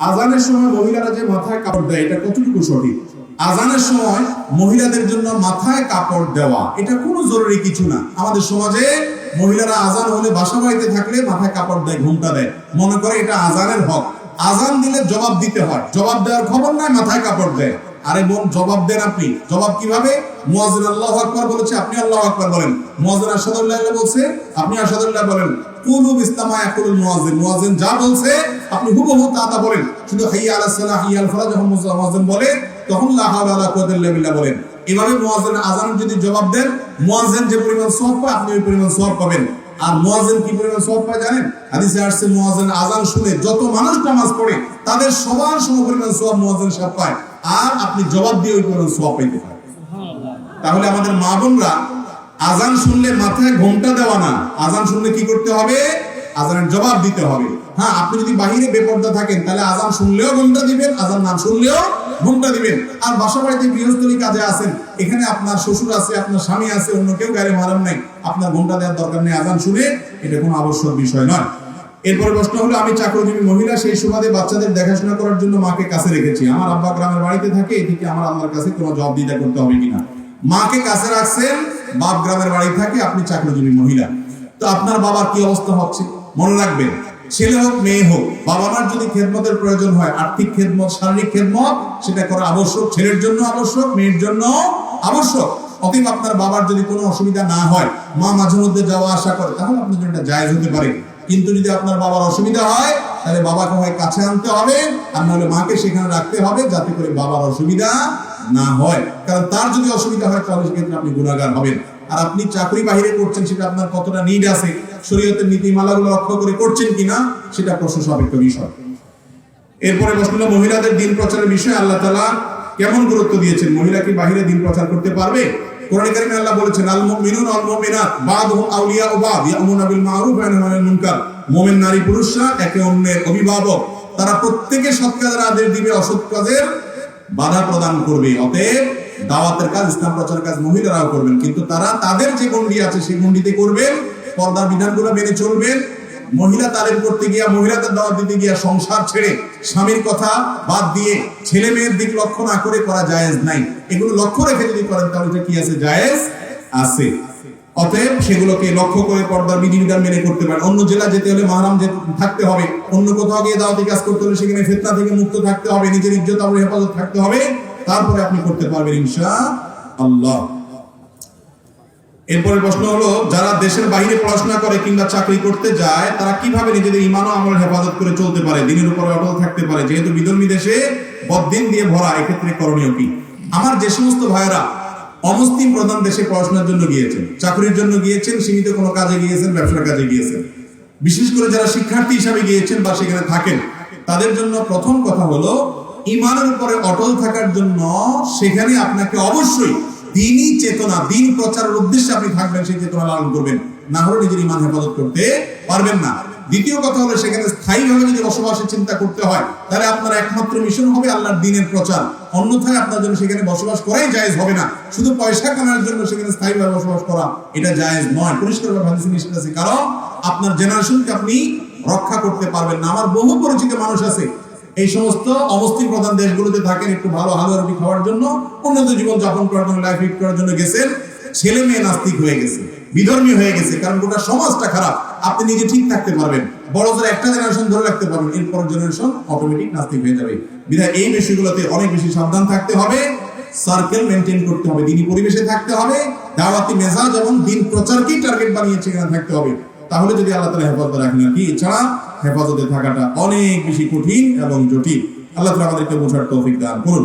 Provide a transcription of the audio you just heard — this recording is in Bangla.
আজানের সময় মহিলারা যে মাথায় কাপড় দেয় এটা কতটুকু সঠিক? আজানের সময় মহিলাদের জন্য মাথায় কাপড় দেওয়া এটা কোনো জরুরি কিছু না। আমাদের সমাজে মহিলারা আজান হলে বাসা বাড়িতে থাকলে মাথায় কাপড় দেয়, ঘোমটা দেয়, মনে করে এটা আজানের হক। আজান দিলে জবাব দিতে হয়, জবাব দেওয়ার খবর নাই, মাথায় কাপড় দেয়। আরে বোন, জবাব দেন আপনি। জবাব কিভাবে? মুয়াজ্জিন আল্লাহু আকবার বলেছে, আপনি আল্লাহু আকবার বলেন। মুয়াজ্জিন আশহাদুল্লাহ বলছে, আপনি আশহাদুল্লাহ বলেন। কুলু বিস্তামা ইয়াকুলুল মুয়াজ্জিন, মুয়াজ্জিন যা বলছে আপনি হুবহু তা বলেন। শুধু হাইয়া আলাস সালাহ, হাইয়া আল ফালাহ যখন মুয়াজ্জিন বলে তখন লা হাওলা ওয়ালা কুওয়াতা ইল্লা বিল্লাহ বলেন। এভাবে মুয়াজ্জিন আজানের যদি জবাব দেন, মুয়াজ্জিন যে পরিমাণ সওয়াব পায় আপনি ওই পরিমাণ সওয়াব পাবেন। আর মুয়াজ্জিন কি পরিমাণ সওয়াব পায় জানেন? হাদিসে আসছে মুয়াজ্জিন আজান শুনে যত মানুষ নামাজ পড়ে তাদের সবার সমপরিমাণ সওয়াব মুয়াজ্জিন সাহেব পায়, আর আপনি জবাব দিয়ে ওই পরিমাণ সওয়াব পাইতে পারেন। তাহলে আমাদের মা বোনরা আজান শুনলে মাথায় ঘোমটা দেওয়া না, আজান শুনলে কি করতে হবে? আজানের জবাব দিতে হবে। হ্যাঁ, আপনি যদি বাহিরে বেপরদা থাকেন তাহলে আজান শুনলেও ঘোমটা দিবেন, আজান না শুনলেও ঘোমটা দিবেন। আর বাসা বাড়িতে গৃহস্থলী কাজে আছেন, এখানে আপনার শ্বশুর আছে, আপনার স্বামী আছে, অন্য কেউ গায়ে মারাম নাই, আপনার ঘোমটা দেওয়ার দরকার নেই আজান শুনে, এটা কোনো আবশ্যক বিষয় নয়। এরপরে প্রশ্ন হলো, আমি চাকরিজীবী মহিলা, সেই সুবাদে বাচ্চাদের দেখাশোনা করার জন্য মাকে কাছে রেখেছি। আমার আব্বা গ্রামের বাড়িতে থাকে, এদিকে আমার আল্লাহর কাছে কোনো জবাবদিহিতা করতে হবে কিনা? মাকে কাছে রাখছেন, বাপ গ্রামের বাড়ি থাকে, আপনি চাকরিজীবী মহিলা, তো আপনার বাবার কি অবস্থা হচ্ছে? মনে রাখবেন, ছেলে হোক মেয়ে হোক, বাবা মার যদি খেদমতের প্রয়োজন হয়, আর্থিক খেদমত, শারীরিক খেদমত, সেটা করা আবশ্যক। ছেলের জন্য আবশ্যক, মেয়ের জন্য আবশ্যক। অতএব আপনার বাবার যদি কোনো অসুবিধা না হয়, মা মাঝে মধ্যে যাওয়া আসা করে, তাহলে আপনার জন্য এটা জায়েজ হতে পারে। কিন্তু যদি আপনার বাবার অসুবিধা হয়, তাহলে বাবাকে হয় কাছে আনতে হবে, আর নাহলে মাকে সেখানে রাখতে হবে, যাতে করে বাবার অসুবিধা না হয়। কারণ তার যদি অসুবিধা হয় তাহলে সেক্ষেত্রে আপনি গুনাহগার হবেন। আর আপনি চাকরি বাহিরে করছেন, সেটা আপনার কতটা নিড আছে, শরীয়তের নীতিমালাগুলো লক্ষ্য করে করছেন কিনা, সেটা প্রশ্ন সাপেক্ষ বিষয়। এরপরে প্রশ্ন হলো, মহিলাদের দিন প্রচারের বিষয়ে আল্লাহ তাআলা কেমন গুরুত্ব দিয়েছেন? মহিলা কি বাহিরে দিন প্রচার করতে পারবে? কোরআনে কারিমে আল্লাহ বলেছেন, আল মুমিনুনা ওয়াল মুমিনাত বা'দুহুম আউলিয়াউ বা'দ ইয়া'মুরুনা বিল মা'রুফ ওয়া ইয়ানহাউনা আনিল মুনকার। মুমিন নারী পুরুষরা একে অন্যের অভিভাবক, তারা প্রত্যেকে সৎ কাজের আদেশ দিবে, অসৎ কাজের বাধা প্রদান করবে। অতএব দাওয়াতের কাজ, ইসলাম প্রচারের কাজ মহিলারাও করবেন, কিন্তু তারা তাদের যে গণ্ডি আছে সেই গণ্ডিতে করবেন, পর্দার বিধানগুলো মেনে চলবেন। মহিলা তালিম করতে গিয়া, মহিলাদের দাওয়াত দিতে গিয়া সংসার ছেড়ে স্বামীর কথা বাদ দিয়ে ছেলে মেয়ের দিক লক্ষ্য না করে করা জায়েজ নাই। এগুলো লক্ষ্য রেখে যদি করেন তাহলে এটা কি আছে? জায়েজ আছে। অতএব সেগুলোকে লক্ষ্য করে পর্দার বিধিবিধান মেনে করতে পারেন। অন্য জেলা যেতে হলে মাহরাম থাকতে হবে, অন্য কোথাও গিয়ে দাওয়াতি কাজ করতে হলে সেখানে ফিতনা থেকে মুক্ত থাকতে হবে, নিজের ইজ্জত আর হেফাজত থাকতে হবে, তারপরে আপনি করতে পারবেন ইনশাআল্লাহ। এরপরে প্রশ্ন হলো, যারা দেশের বাইরে পড়াশোনা করে কিংবা চাকরি করতে যায়, তারা কিভাবে নিজেদের ঈমান ও আমলের হেফাজত করে চলতে পারে, দিনের উপরে অটল থাকতে পারে, যেহেতু বিধর্মী দেশে বদ্দিন দিয়ে ভরা? এক্ষেত্রে করণীয় কি? আমার যে সমস্ত ভাইয়েরা অমুসলিম প্রধান দেশে পড়াশোনার জন্য গিয়েছেন, চাকরির জন্য গিয়েছেন, সীমিত কোনো কাজে গিয়েছেন, ব্যবসার কাজে গিয়েছেন, বিশেষ করে যারা শিক্ষার্থী হিসাবে গিয়েছেন বা সেখানে থাকেন, তাদের জন্য প্রথম কথা হলো, ঈমানের উপরে অটল থাকার জন্য সেখানে আপনাকে অবশ্যই দ্বীনি চেতনা, দ্বীন প্রচারের উদ্দেশ্যে আপনি থাকবেন, সেই চেতনা লালন করবেন, না হলে নিজের ঈমান হেফাজত করতে পারবেন না। দ্বিতীয় কথা হলো, সেখানে স্থায়ীভাবে যদি বসবাসের চিন্তা করতে হয়, তাহলে আপনার একমাত্র মিশন হবে আল্লাহর দ্বীনের প্রচার। অন্যথায় আপনার জন্য সেখানে বসবাস করাই জায়েজ হবে না। শুধু পয়সা কামানোর জন্য সেখানে স্থায়ীভাবে বসবাস করা, এটা জায়েজ নয়। পরিষ্কারভাবে হাদিসে নিষেধ আছে, কারণ আপনার জেনারেশনকে আপনি রক্ষা করতে পারবেন না। আমার বহু পরিচিত মানুষ আছে এই সমস্ত অমুসলিম প্রধান দেশগুলোতে থাকেন, একটু ভালো হালুয়া রুটি খাওয়ার জন্য, উন্নত জীবন যাপন করার জন্য, লাইফ লিড করার জন্য গেছেন, ছেলে মেয়ে নাস্তিক হয়ে গেছে, বিধর্মী হয়ে গেছে, কারণ গোটা সমাজটা খারাপ। আপনি নিজে ঠিক থাকতে পারবেন, বড় জোর একটা জেনারেশন ধরে রাখতে পারবেন, এরপর জেনারেশন অটোমেটিক নাস্তিক হয়ে যাবে। বিধায় এই বিষয়গুলোতে অনেক বেশি সাবধান থাকতে হবে, সার্কেল মেনটেন করতে হবে, দিনী পরিবেশে থাকতে হবে, দাওয়াতি মেজাজ এবং দিন প্রচারকেই টার্গেট বানিয়েছে এখানে থাকতে হবে। তাহলে যদি আল্লাহ তাআলা হেফাজতে রাখেন, আর কি এছাড়া হেফাজতে থাকাটা অনেক বেশি কঠিন এবং জটিল। আল্লাহ তাআলা আমাদেরকে বোঝার তৌফিক দান করুন।